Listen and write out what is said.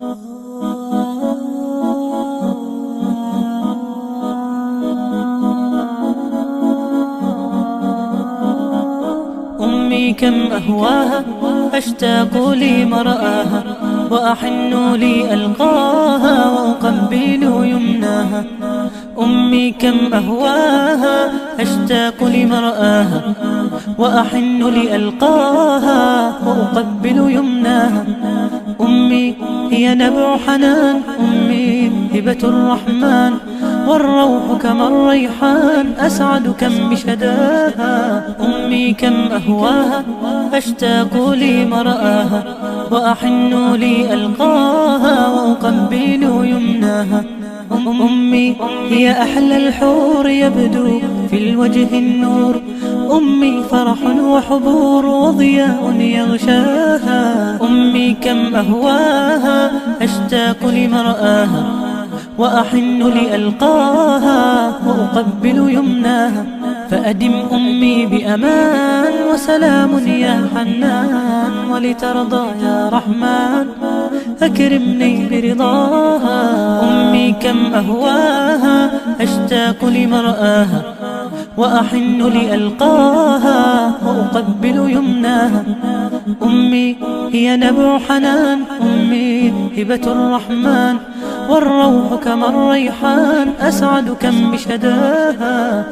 أمي كم أهواها أشتاق لمرآها، وأحن لألقاها وأقبل يمناها. أمي كم أهواها أشتاق لمرآها، وأحن لألقاها وأقبل يمناها. أمي هي نبع حنان، أمي هبة الرحمن، والروح كما الريحان أسعد كم بشداها. أمي كم أهواها أشتاق لمرآها، وأحن لألقاها وأقبل يمناها. أمي هي أحلى الحور يبدو في الوجه النور، أمي فرح وحبور وضياء يغشاها. أمي كم أهواها أشتاق لمرآها، وأحن لألقاها وأقبل يمناها. فأدم أمي بأمان وسلام يا حنان، ولترضى يا رحمن أكرمني برضاها. أمي كم أهواها أشتاق لمرآها، وأحن لألقاها وأقبل يمناها. أمي هي نبع حنان، أمي هبة الرحمن، والروح كما الريحان أسعد كم بشداها.